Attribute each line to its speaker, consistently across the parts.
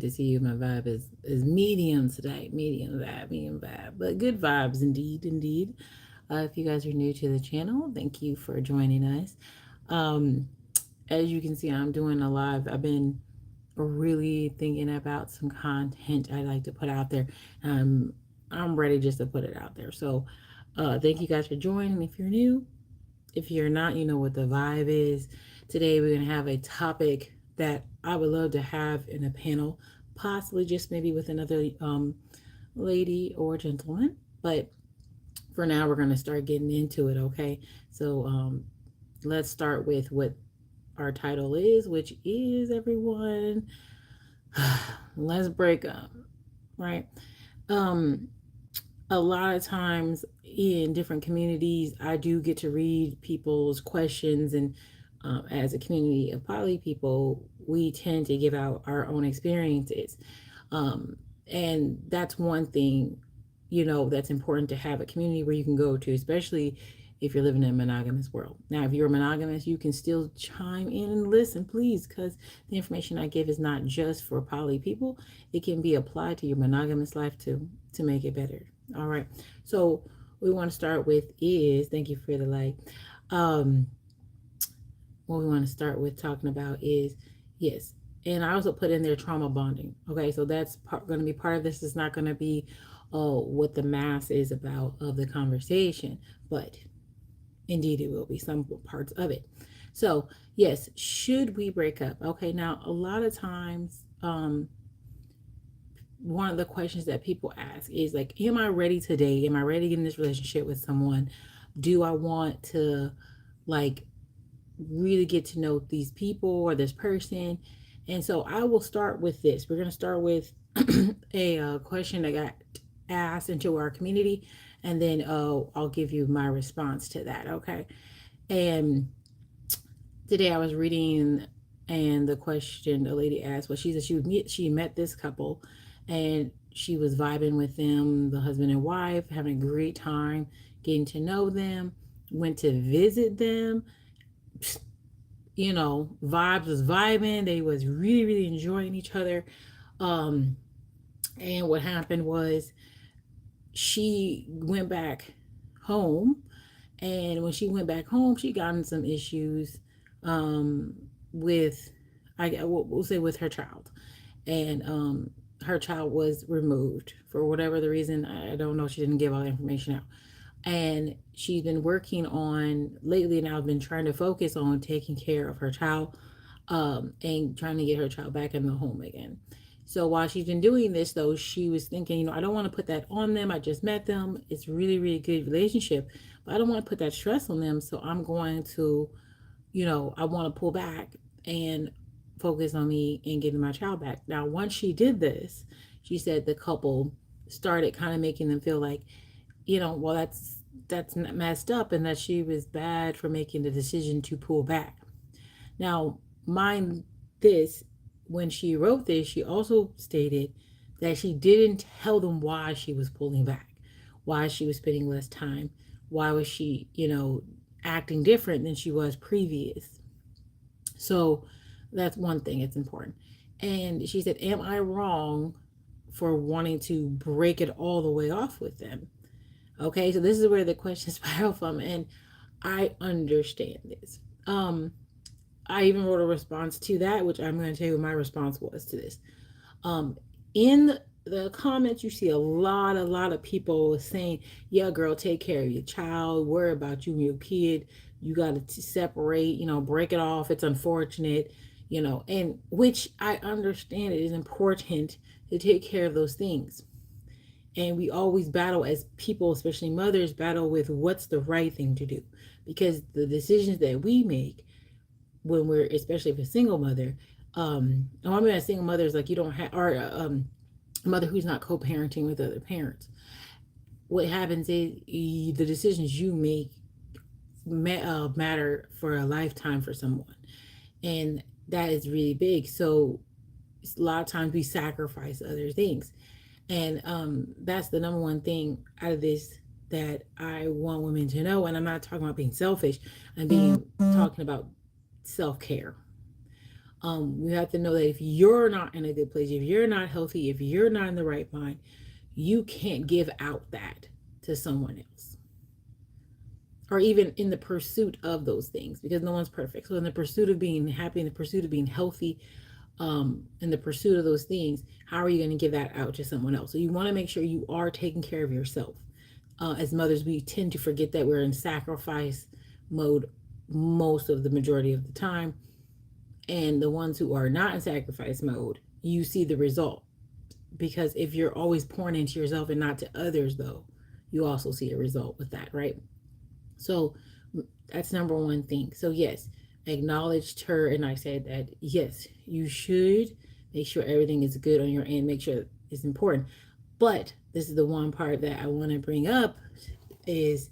Speaker 1: to see you. My vibe is medium today, medium vibe, but good vibes indeed, indeed. If you guys are new to the channel, thank you for joining us. Um, as you can see, I'm doing a live. I've been really thinking about some content I'd like to put out there. I'm ready just to put it out there. So, thank you guys for joining. If you're new, if you're not, you know what the vibe is. Today, we're going to have a topic that I would love to have in a panel, possibly just maybe with another lady or gentleman. But for now, we're going to start getting into it, okay? So, let's start with what our title is, which is everyone, let's break up, right? Um, a lot of times in different communities, I do get to read people's questions, and as a community of poly people, we tend to give out our own experiences. Um, and that's one thing, you know, that's important to have a community where you can go to, especially if you're living in a monogamous world. Now, if you're monogamous, you can still chime in and listen, please, because the information I give is not just for poly people. It can be applied to your monogamous life too, to make it better. All right. So we want to start with is, thank you for the like. Um, what we want to start with talking about is, yes, and I also put in there trauma bonding. Okay, so that's going to be part of this. It's not going to be what the mass is about of the conversation, but indeed it will be some parts of it. So yes, should we break up? Okay, now a lot of times, one of the questions that people ask is like, am I ready to date? Am I ready to get in this relationship with someone? Do I want to like really get to know these people or this person? And so I will start with this. We're going to start with a question that got asked into our community, and then I'll give you my response to that. Okay. And today I was reading, and the question the lady asked was, she said she met this couple, and she was vibing with them, the husband and wife, having a great time getting to know them, went to visit them, you know, vibes was vibing. They was really, really enjoying each other. Um, and what happened was she went back home, and when she went back home, she got in some issues with, we'll say, with her child, and her child was removed for whatever the reason. I don't know. She didn't give all the information out, and she's been working on lately now, been trying to focus on taking care of her child, and trying to get her child back in the home again. So while she's been doing this, though, she was thinking, you know, I don't want to put that on them. I just met them. It's really, really good relationship, but I don't want to put that stress on them. So I'm going to, you know, I want to pull back and focus on me and getting my child back. Now, once she did this, she said the couple started kind of making them feel like, you know, well, that's messed up, and that she was bad for making the decision to pull back. Now, mind this, when she wrote this, she also stated that she didn't tell them why she was pulling back, why she was spending less time, why was she, you know, acting different than she was previous. So that's one thing, it's important. And she said, am I wrong for wanting to break it all the way off with them? Okay, so this is where the question spiral from, and I understand this. I even wrote a response to that, which I'm going to tell you what my response was to this. In the comments, you see a lot of people saying, "Yeah, girl, take care of your child. Worry about you and your kid. You got to separate. You know, break it off. It's unfortunate. You know," and which I understand it is important to take care of those things. And we always battle as people, especially mothers, battle with what's the right thing to do, because the decisions that we make when we're, especially if a single mother, I mean, a single mother is like, you don't have, or a mother who's not co-parenting with other parents. What happens is the decisions you make matter for a lifetime for someone, and that is really big. So a lot of times we sacrifice other things, and that's the number one thing out of this that I want women to know. And I'm not talking about being selfish. I'm being talking about self-care. We have to know that if you're not in a good place, if you're not healthy, if you're not in the right mind, you can't give out that to someone else, or even in the pursuit of those things, because no one's perfect. So in the pursuit of being happy, in the pursuit of being healthy, in the pursuit of those things, how are you going to give that out to someone else? So you want to make sure you are taking care of yourself. As mothers, we tend to forget that we're in sacrifice mode most of the majority of the time. And the ones who are not in sacrifice mode, you see the result. Because if you're always pouring into yourself and not to others, though, you also see a result with that, right? So that's number one thing. So, yes, I acknowledged her and I said that, yes, you should make sure everything is good on your end, make sure it's important. But this is the one part that I want to bring up is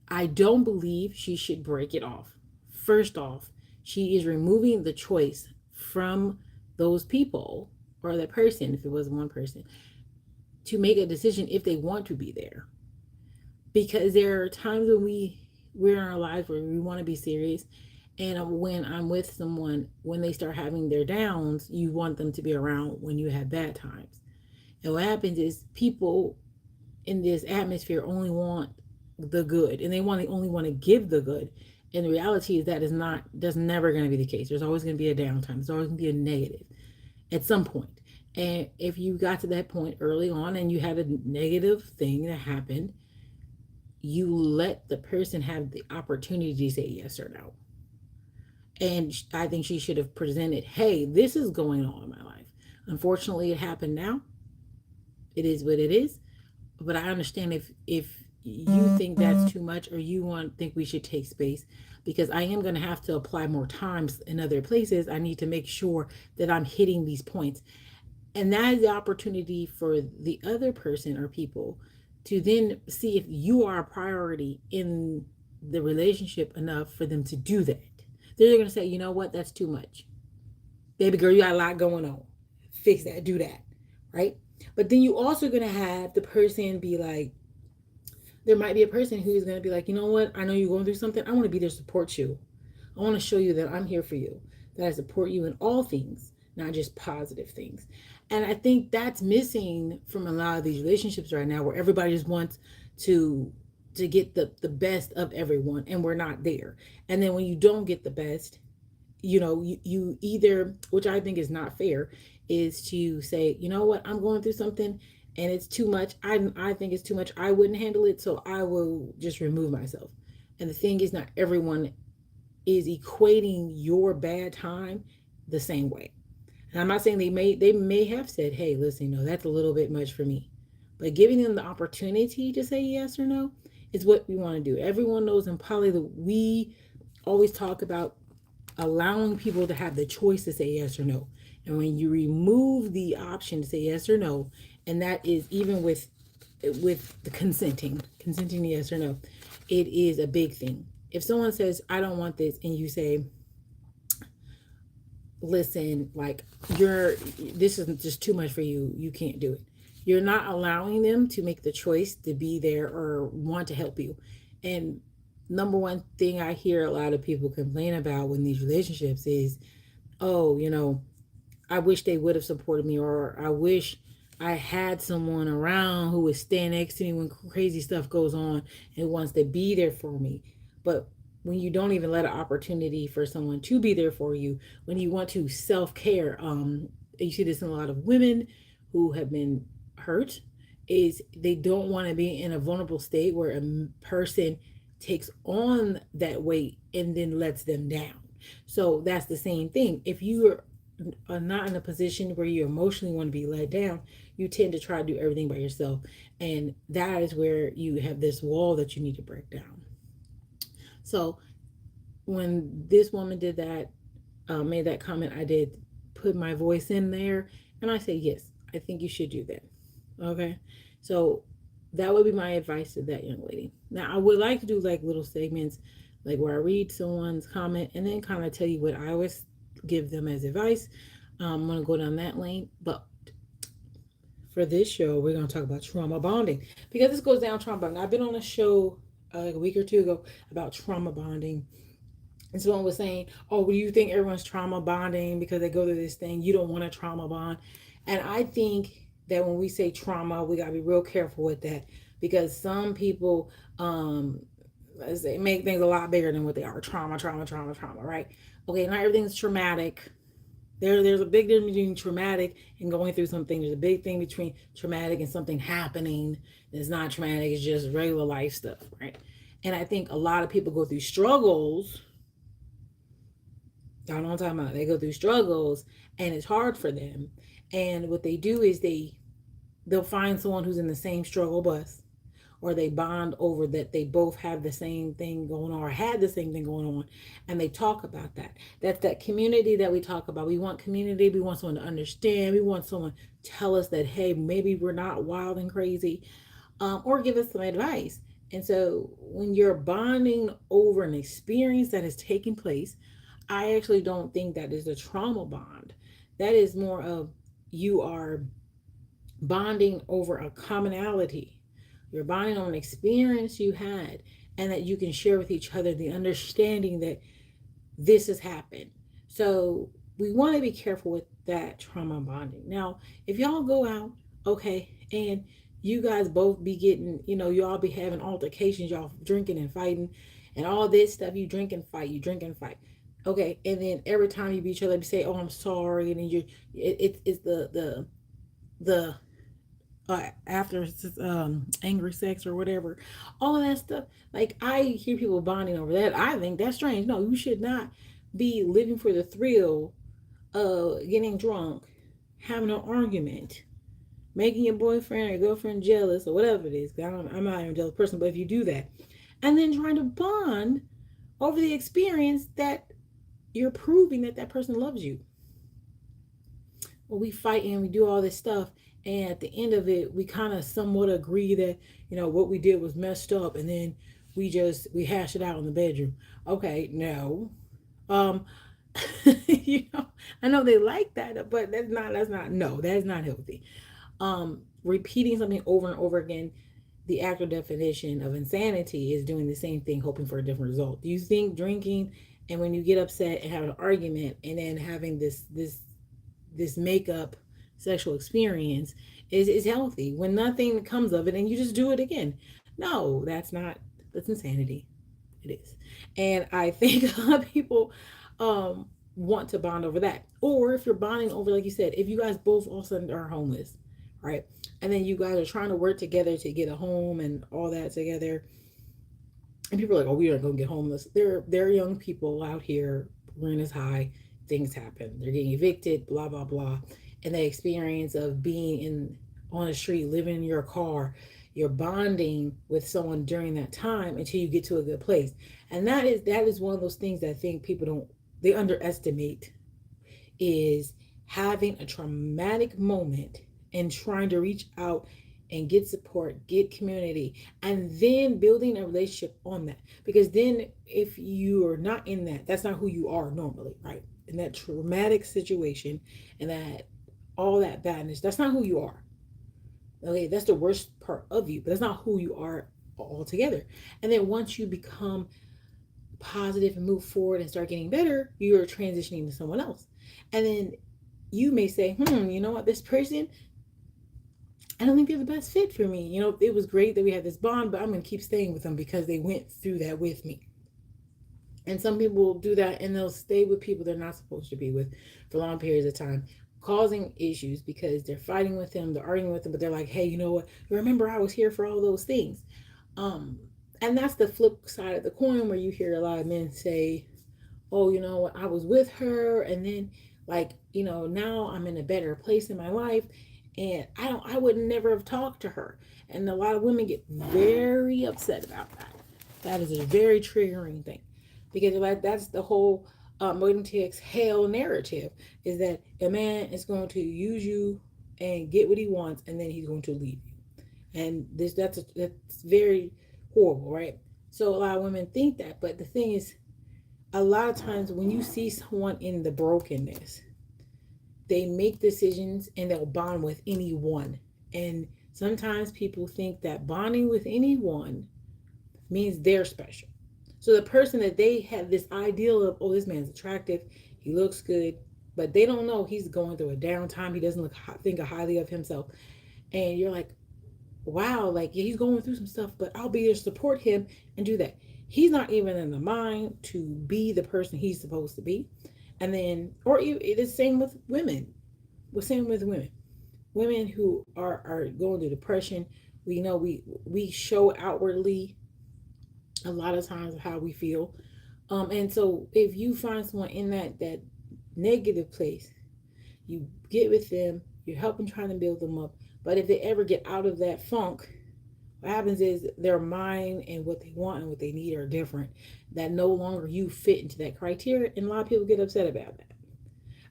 Speaker 1: I don't believe she should break it off. First off, she is removing the choice from those people or that person, if it was one person, to make a decision if they want to be there. Because there are times when we're in our lives where we want to be serious, and when I'm with someone, when they start having their downs, you want them to be around when you have bad times. And what happens is people in this atmosphere only want the good, and they only want to give the good. And the reality is that's never going to be the case. There's always going to be a downtime. There's always going to be a negative at some point. And if you got to that point early on and you had a negative thing that happened, you let the person have the opportunity to say yes or no. And I think she should have presented, hey, this is going on in my life. Unfortunately, it happened now. It is what it is. But I understand if you think that's too much, or you think we should take space, because I am going to have to apply more times in other places. I need to make sure that I'm hitting these points. And that is the opportunity for the other person or people to then see if you are a priority in the relationship enough for them to do that. They're going to say, you know what, that's too much. Baby girl, you got a lot going on. Fix that, do that, right? But then you also going to have the person be like, there might be a person who's going to be like, you know what, I know you're going through something. I want to be there to support you. I want to show you that I'm here for you, that I support you in all things, not just positive things. And I think that's missing from a lot of these relationships right now, where everybody just wants to get the best of everyone, and we're not there. And then when you don't get the best, you either, which I think is not fair, is to say, you know what, I'm going through something and it's too much. I think it's too much. I wouldn't handle it, so I will just remove myself. And the thing is, not everyone is equating your bad time the same way. And I'm not saying they may have said, hey, listen, no, that's a little bit much for me. But giving them the opportunity to say yes or no is what we want to do. Everyone knows in poly that we always talk about allowing people to have the choice to say yes or no. And when you remove the option to say yes or no, and that is even with the consenting yes or no, it is a big thing. If someone says, I don't want this, and you say, listen, like, this is just too much for you, you can't do it. You're not allowing them to make the choice to be there or want to help you. And number one thing I hear a lot of people complain about when these relationships is, oh, I wish they would have supported me, or I wish I had someone around who would stand next to me when crazy stuff goes on and wants to be there for me. But when you don't even let an opportunity for someone to be there for you, when you want to self-care, you see this in a lot of women who have been hurt, is they don't want to be in a vulnerable state where a person takes on that weight and then lets them down. So that's the same thing. If you are not in a position where you emotionally want to be let down, you tend to try to do everything by yourself. And that is where you have this wall that you need to break down. So when this woman did that, made that comment, I did put my voice in there, and I say, yes, I think you should do that. Okay. So that would be my advice to that young lady. Now, I would like to do like little segments, like where I read someone's comment and then kind of tell you what I always give them as advice. I'm going to go down that lane. But for this show, we're going to talk about trauma bonding, because this goes down trauma bonding. I've been on a show like a week or two ago about trauma bonding. And someone was saying, oh, do you think everyone's trauma bonding because they go through this thing? You don't want a trauma bond. And I think that when we say trauma, we got to be real careful with that, because some people, let's say, make things a lot bigger than what they are. Trauma, trauma, trauma, trauma, right? Okay, not everything's traumatic. There's a big difference between traumatic and going through something. There's a big thing between traumatic and something happening. It's not traumatic, it's just regular life stuff, right? And I think a lot of people go through struggles. Y'all know what I'm talking about. They go through struggles and it's hard for them. And what they do is they'll find someone who's in the same struggle bus, or they bond over that they both have the same thing going on or had the same thing going on, and they talk about that. That's that community that we talk about. We want community. We want someone to understand. We want someone to tell us that, hey, maybe we're not wild and crazy, or give us some advice. And so when you're bonding over an experience that is taking place, I actually don't think that is a trauma bond. That is more of, you are bonding over a commonality. You're bonding on an experience you had, and that you can share with each other the understanding that this has happened. So we want to be careful with that trauma bonding. Now, if y'all go out, okay, and you guys both be getting, you all be having altercations, y'all drinking and fighting and all this stuff. You drink and fight, you drink and fight. Okay, and then every time you beat each other, you say, "Oh, I'm sorry," and then it's the after angry sex or whatever, all of that stuff. Like, I hear people bonding over that. I think that's strange. No, you should not be living for the thrill of getting drunk, having an argument, making your boyfriend or girlfriend jealous or whatever it is. I'm not even a jealous person, but if you do that, and then trying to bond over the experience that you're proving that that person loves you. Well, we fight and we do all this stuff, and at the end of it, we kind of somewhat agree that what we did was messed up, and then we hash it out in the bedroom. Okay, no, um, I know they like that, but that's not no, that's not healthy. Repeating something over and over again, the actual definition of insanity is doing the same thing, hoping for a different result. Do you think drinking and when you get upset and have an argument and then having this makeup sexual experience is healthy when nothing comes of it and you just do it again? No, that's insanity. It is. And I think a lot of people want to bond over that. Or if you're bonding over, like you said, if you guys both all of a sudden are homeless, right? And then you guys are trying to work together to get a home and all that together. And people are like, oh, we aren't gonna get homeless. There are young people out here, rent is high, things happen. They're getting evicted, blah, blah, blah. And the experience of being on the street, living in your car, you're bonding with someone during that time until you get to a good place. And that is one of those things that I think people they underestimate, is having a traumatic moment and trying to reach out and get support, get community, and then building a relationship on that. Because then if you are not in that, that's not who you are normally, right? In that traumatic situation and that all that badness, that's not who you are. Okay, that's the worst part of you, but that's not who you are altogether. And then once you become positive and move forward and start getting better, you're transitioning to someone else. And then you may say, you know what, this person, I don't think they're the best fit for me. It was great that we had this bond, but I'm going to keep staying with them because they went through that with me. And some people will do that and they'll stay with people they're not supposed to be with for long periods of time, causing issues because they're fighting with them, they're arguing with them, but they're like, hey, you know what? Remember, I was here for all those things. And that's the flip side of the coin, where you hear a lot of men say, oh, you know what? I was with her, and then, like, now I'm in a better place in my life, and I would never have talked to her. And a lot of women get very upset about that. That is a very triggering thing, because like that's the whole waiting to exhale narrative, is that a man is going to use you and get what he wants, and then he's going to leave you. And that's very horrible, right? So a lot of women think that, but the thing is, a lot of times when you see someone in the brokenness, they make decisions and they'll bond with anyone. And sometimes people think that bonding with anyone means they're special. So the person that they have this ideal of, oh, this man's attractive, he looks good, but they don't know he's going through a downtime. He doesn't think highly of himself, and you're like, wow, like yeah, he's going through some stuff, but I'll be there to support him and do that. He's not even in the mind to be the person he's supposed to be, and then, or it is same with women. We're same with women who are going through depression. We know we show outwardly a lot of times how we feel. And so if you find someone in that negative place, you get with them, you're helping trying to build them up. But if they ever get out of that funk, what happens is their mind and what they want and what they need are different. That no longer you fit into that criteria, and a lot of people get upset about that.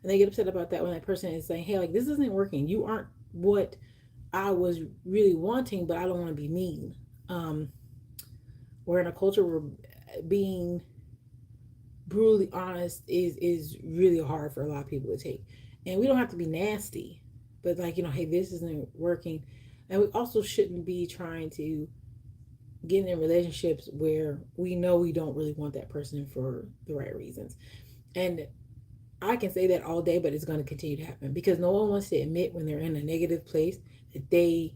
Speaker 1: And they get upset about that when that person is saying, "Hey, like this isn't working. You aren't what I was really wanting, but I don't want to be mean." We're in a culture where being brutally honest is really hard for a lot of people to take, and we don't have to be nasty, but like hey, this isn't working, and we also shouldn't be trying to get in relationships where we know we don't really want that person for the right reasons. And I can say that all day, but it's going to continue to happen because no one wants to admit when they're in a negative place that they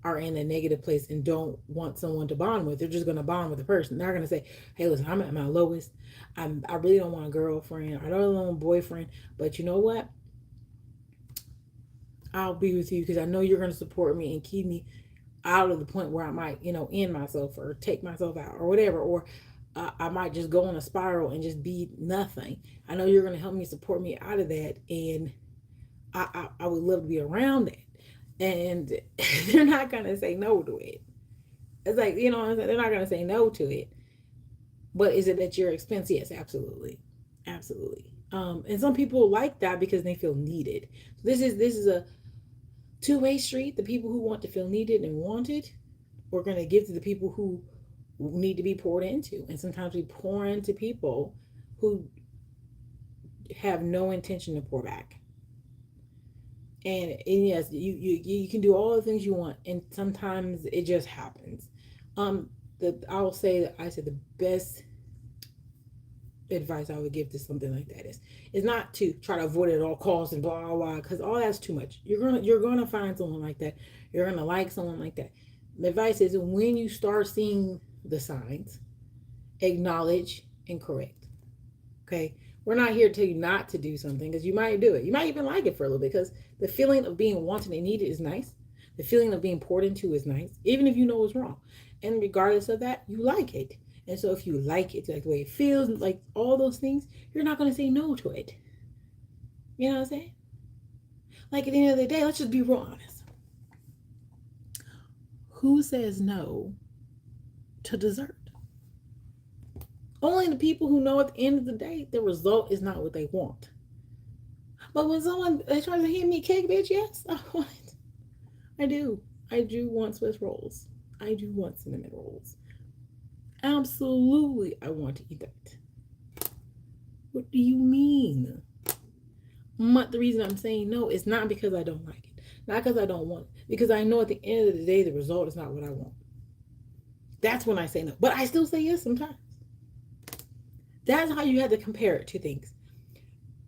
Speaker 1: are in a negative place and don't want someone to bond with. They're just going to bond with the person. They're going to say, "Hey, listen, I'm at my lowest. I really don't want a girlfriend. I don't want a boyfriend. But you know what? I'll be with you because I know you're going to support me and keep me out of the point where I might, end myself or take myself out or whatever. Or I might just go on a spiral and just be nothing. I know you're going to help me support me out of that. And I would love to be around that." And they're not going to say no to it. It's like, they're not going to say no to it. But is it at your expense? Yes, absolutely. Absolutely. And some people like that because they feel needed. So this is a two-way street. The people who want to feel needed and wanted, we're going to give to the people who need to be poured into. And sometimes we pour into people who have no intention to pour back. And yes, you can do all the things you want, and sometimes it just happens. I'll say that I said the best advice I would give to something like that is not to try to avoid it at all costs and blah blah blah, because all that's too much. You're gonna find someone like that. You're gonna like someone like that. The advice is when you start seeing the signs, acknowledge and correct. Okay, we're not here to tell you not to do something because you might do it. You might even like it for a little bit because the feeling of being wanted and needed is nice. The feeling of being poured into is nice, even if you know it's wrong. And regardless of that, you like it. And so if you like it, like the way it feels, like all those things, you're not going to say no to it. You know what I'm saying? Like at the end of the day, let's just be real honest. Who says no to dessert? Only the people who know at the end of the day the result is not what they want. But when someone tries to hand me cake, bitch, yes, I want it. I do. I do want Swiss rolls. I do want cinnamon rolls. Absolutely, I want to eat that. What do you mean? But the reason I'm saying no is not because I don't like it, not because I don't want it, because I know at the end of the day the result is not what I want. That's when I say no. But I still say yes sometimes. That's how you have to compare it to things.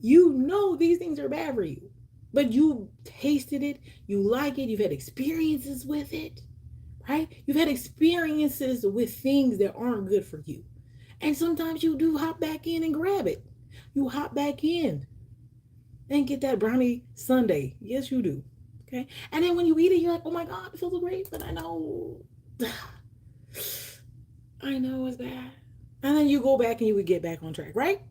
Speaker 1: You know these things are bad for you, but you tasted it, you like it, you've had experiences with it, right? You've had experiences with things that aren't good for you. And sometimes you do hop back in and grab it. You hop back in and get that brownie sundae. Yes, you do. Okay. And then when you eat it, you're like, oh my God, it feels so great, but I know it's bad. And then you go back and you would get back on track, right?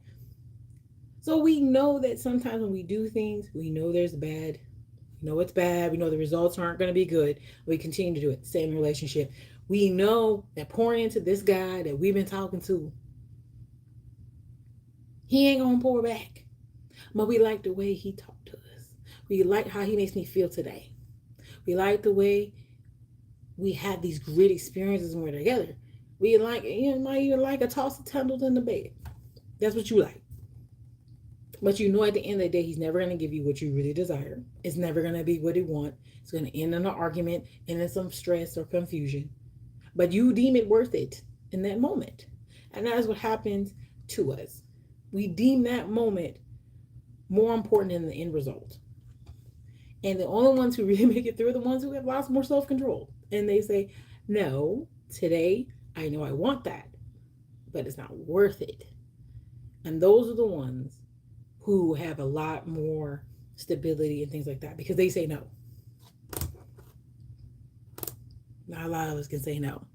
Speaker 1: So we know that sometimes when we do things, we know there's bad. We know it's bad. We know the results aren't going to be good. We continue to do it. Same relationship. We know that pouring into this guy that we've been talking to, he ain't going to pour back. But we like the way he talked to us. We like how he makes me feel today. We like the way we have these great experiences when we're together. We like, might even like a toss of tendrils in the bed. That's what you like. But you know at the end of the day, he's never going to give you what you really desire. It's never going to be what you want. It's going to end in an argument and in some stress or confusion. But you deem it worth it in that moment. And that is what happens to us. We deem that moment more important than the end result. And the only ones who really make it through are the ones who have lots more self control. And they say, no, today I know I want that, but it's not worth it. And those are the ones who have a lot more stability and things like that because they say no. Not a lot of us can say no.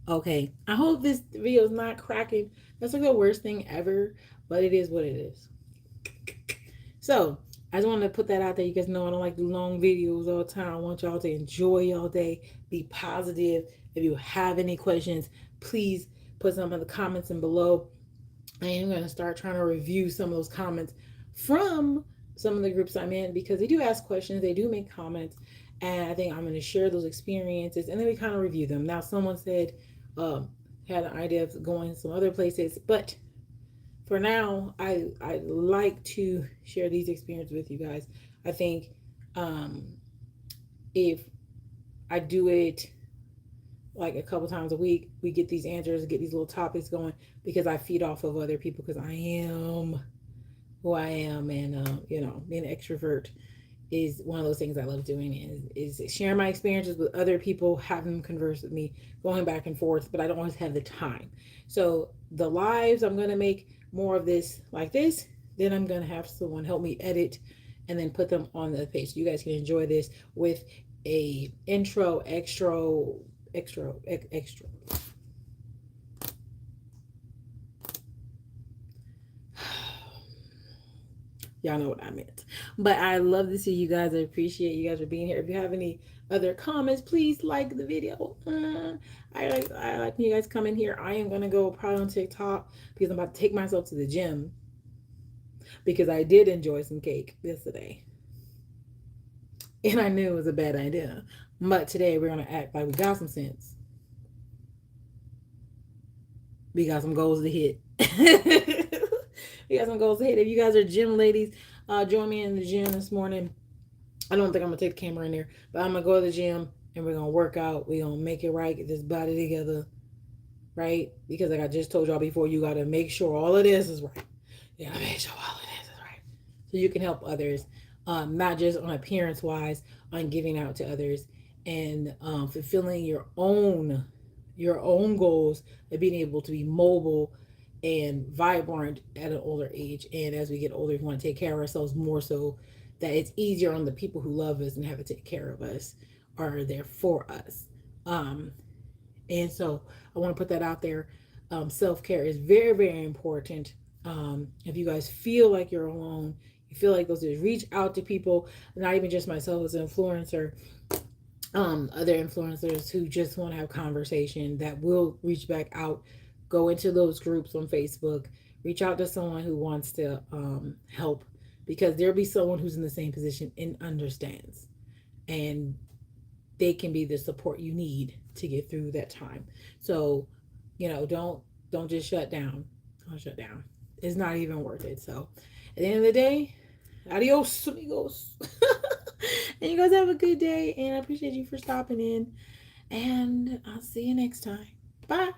Speaker 1: Okay, I hope this video is not cracking. That's like the worst thing ever, but it is what it is. So I just wanted to put that out there. You guys know I don't like the long videos all the time. I want y'all to enjoy y'all day, be positive. If you have any questions, please put some in the comments and below. I am going to start trying to review some of those comments from some of the groups I'm in because they do ask questions, they do make comments, and I think I'm going to share those experiences and then we kind of review them. Now, someone said, had an idea of going some other places, but for now, I like to share these experiences with you guys. I think if I do it like a couple times a week, we get these answers, get these little topics going because I feed off of other people because I am who I am, and being an extrovert is one of those things I love doing is sharing my experiences with other people, having them converse with me, going back and forth, but I don't always have the time. So the lives, I'm going to make more of this like this. Then I'm going to have someone help me edit and then put them on the page. So you guys can enjoy this with a intro, extra. Y'all know what I meant. But I love to see you guys. I appreciate you guys for being here. If you have any other comments, please like the video. I like when you guys come in here. I am going to go probably on TikTok because I'm about to take myself to the gym because I did enjoy some cake yesterday. And I knew it was a bad idea. But today we're going to act like we got some sense. We got some goals to hit. We got some goals to hit. If you guys are gym ladies, join me in the gym this morning. I don't think I'm going to take the camera in there, but I'm going to go to the gym and we're going to work out. We're going to make it right, get this body together, right? Because like I just told y'all before, you got to make sure all of this is right. You got to make sure all of this is right. So you can help others, not just on appearance wise, on giving out to others and fulfilling your own goals of being able to be mobile and vibrant at an older age. And as we get older, we want to take care of ourselves more so that it's easier on the people who love us and have to take care of us are there for us. And so I want to put that out there. Self-care is very, very important. If you guys feel like you're alone, you feel like those, reach out to people, not even just myself as an influencer, other influencers who just want to have conversation that will reach back out. Go into those groups on Facebook, reach out to someone who wants to help because there'll be someone who's in the same position and understands, and they can be the support you need to get through that time. So, don't just shut down. Don't shut down. It's not even worth it. So, at the end of the day, adios, amigos. And you guys have a good day, and I appreciate you for stopping in. And I'll see you next time. Bye.